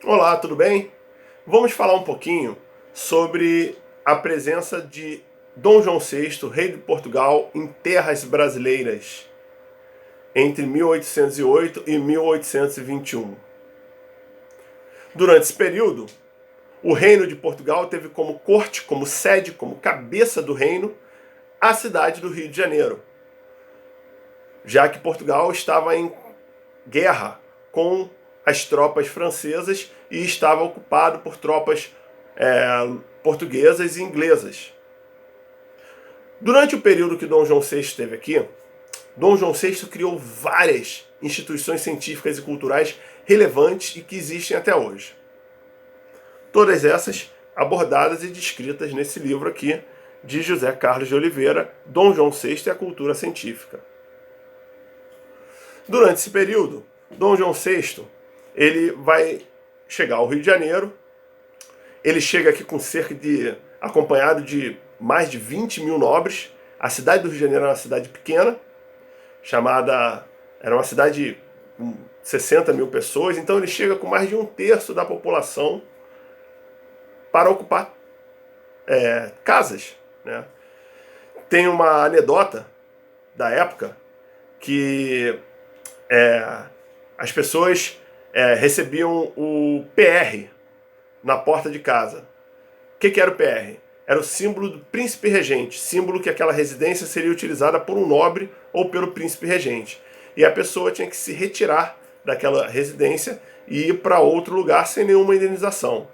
Olá, tudo bem? Vamos falar um pouquinho sobre a presença de Dom João VI, rei de Portugal, em terras brasileiras entre 1808 e 1821. Durante esse período, o reino de Portugal teve como corte, como sede, como cabeça do reino, a cidade do Rio de Janeiro, já que Portugal estava em guerra com as tropas francesas e estava ocupado por tropas portuguesas e inglesas. Durante o período que Dom João VI esteve aqui, Dom João VI criou várias instituições científicas e culturais relevantes e que existem até hoje. Todas essas abordadas e descritas nesse livro aqui de José Carlos de Oliveira, Dom João VI e a Cultura Científica. Durante esse período, Dom João VI ele vai chegar ao Rio de Janeiro. Ele chega aqui com acompanhado de mais de 20 mil nobres. A cidade do Rio de Janeiro era uma cidade pequena, era uma cidade com 60 mil pessoas, então ele chega com mais de um terço da população para ocupar casas. Né? Tem uma anedota da época que as pessoas recebiam o PR na porta de casa. O que era o PR? Era o símbolo do príncipe regente, símbolo que aquela residência seria utilizada por um nobre ou pelo príncipe regente. E a pessoa tinha que se retirar daquela residência e ir para outro lugar sem nenhuma indenização.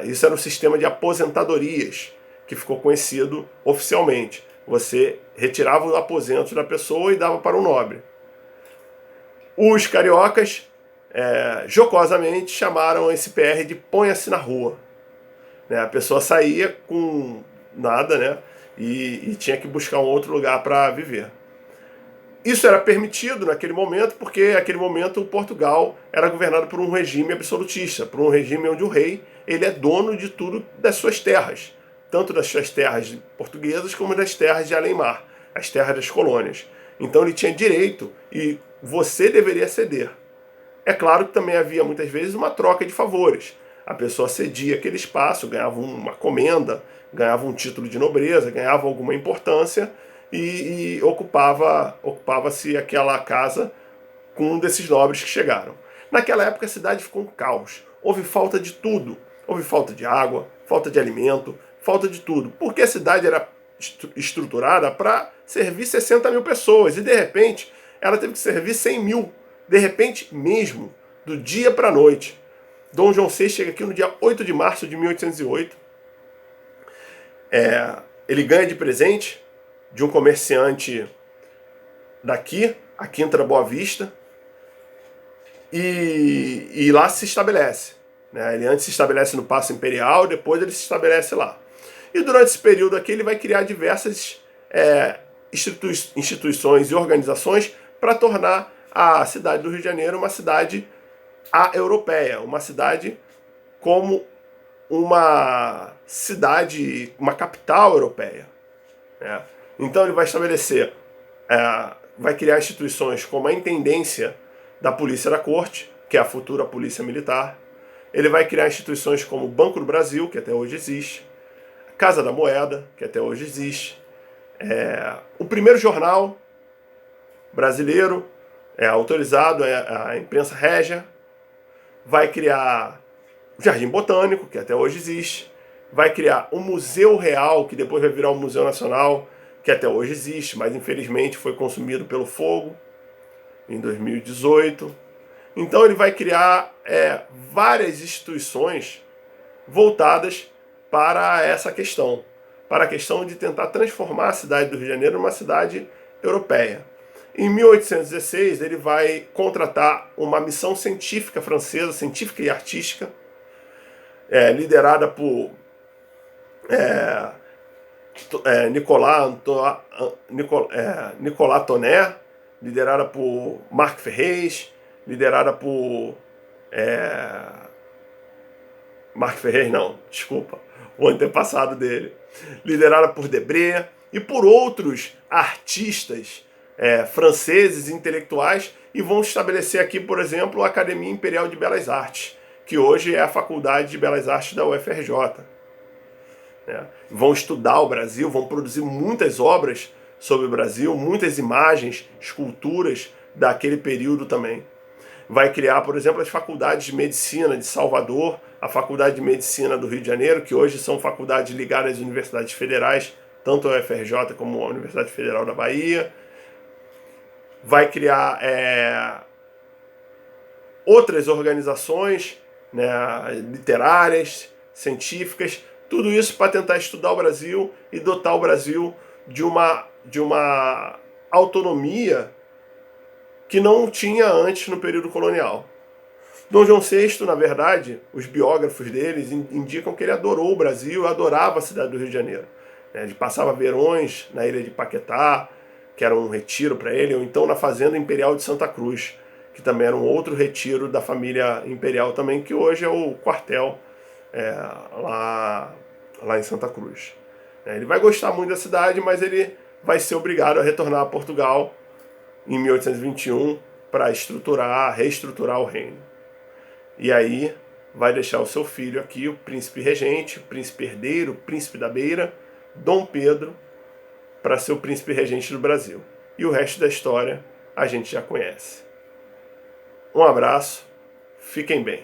Isso era um sistema de aposentadorias, que ficou conhecido oficialmente. Você retirava o aposento da pessoa e dava para um nobre. Os cariocas, jocosamente, chamaram esse PR de ponha-se na rua. A pessoa saía com nada, né? E tinha que buscar um outro lugar para viver. Isso era permitido naquele momento, porque naquele momento Portugal era governado por um regime absolutista, por um regime onde o rei ele é dono de tudo das suas terras, tanto das suas terras portuguesas como das terras de além-mar, as terras das colônias. Então ele tinha direito e você deveria ceder. É claro que também havia muitas vezes uma troca de favores. A pessoa cedia aquele espaço, ganhava uma comenda, ganhava um título de nobreza, ganhava alguma importância e ocupava-se aquela casa com um desses nobres que chegaram. Naquela época a cidade ficou um caos. Houve falta de tudo. Houve falta de água, falta de alimento, falta de tudo. Porque a cidade era estruturada para servir 60 mil pessoas e de repente ela teve que servir 100 mil. De repente mesmo, do dia para a noite. Dom João VI chega aqui no dia 8 de março de 1808. Ele ganha de presente de um comerciante daqui, a Quinta da Boa Vista, e lá se estabelece. Ele antes se estabelece no Paço Imperial, depois ele se estabelece lá. E durante esse período aqui ele vai criar diversas instituições e organizações para tornar a cidade do Rio de Janeiro uma cidade europeia, uma cidade como uma cidade, uma capital europeia. Então ele vai estabelecer, vai criar instituições como a Intendência da Polícia da Corte, que é a futura Polícia Militar. Ele vai criar instituições como o Banco do Brasil, que até hoje existe, a Casa da Moeda, que até hoje existe, o primeiro jornal brasileiro autorizado, a imprensa régia. Vai criar o Jardim Botânico, que até hoje existe. Vai criar o Museu Real, que depois vai virar o Museu Nacional, que até hoje existe, mas infelizmente foi consumido pelo fogo em 2018. Então ele vai criar várias instituições voltadas para essa questão, para a questão de tentar transformar a cidade do Rio de Janeiro numa cidade europeia. Em 1816 ele vai contratar uma missão científica francesa, científica e artística, liderada por Nicolas Tonnerre, liderada por Marc Ferrez, liderada por Marc Ferrez não, desculpa, o antepassado dele, liderada por Debré e por outros artistas franceses intelectuais, e vão estabelecer aqui, por exemplo, a Academia Imperial de Belas Artes, que hoje é a Faculdade de Belas Artes da UFRJ. Né? Vão estudar o Brasil, vão produzir muitas obras sobre o Brasil, muitas imagens, esculturas daquele período também. Vai criar, por exemplo, as faculdades de medicina de Salvador, a Faculdade de Medicina do Rio de Janeiro, que hoje são faculdades ligadas às universidades federais, tanto a UFRJ como a Universidade Federal da Bahia. Vai criar outras organizações, né, literárias, científicas, tudo isso para tentar estudar o Brasil e dotar o Brasil de uma autonomia que não tinha antes no período colonial. Dom João VI, na verdade, os biógrafos deles indicam que ele adorou o Brasil, adorava a cidade do Rio de Janeiro. Ele passava verões na ilha de Paquetá, que era um retiro para ele, ou então na Fazenda Imperial de Santa Cruz, que também era um outro retiro da família imperial também, que hoje é o quartel lá em Santa Cruz. Ele vai gostar muito da cidade, mas ele vai ser obrigado a retornar a Portugal em 1821 para reestruturar o reino. E aí vai deixar o seu filho aqui, o príncipe regente, o príncipe herdeiro, o príncipe da Beira, Dom Pedro, para ser o príncipe regente do Brasil. E o resto da história a gente já conhece. Um abraço, fiquem bem.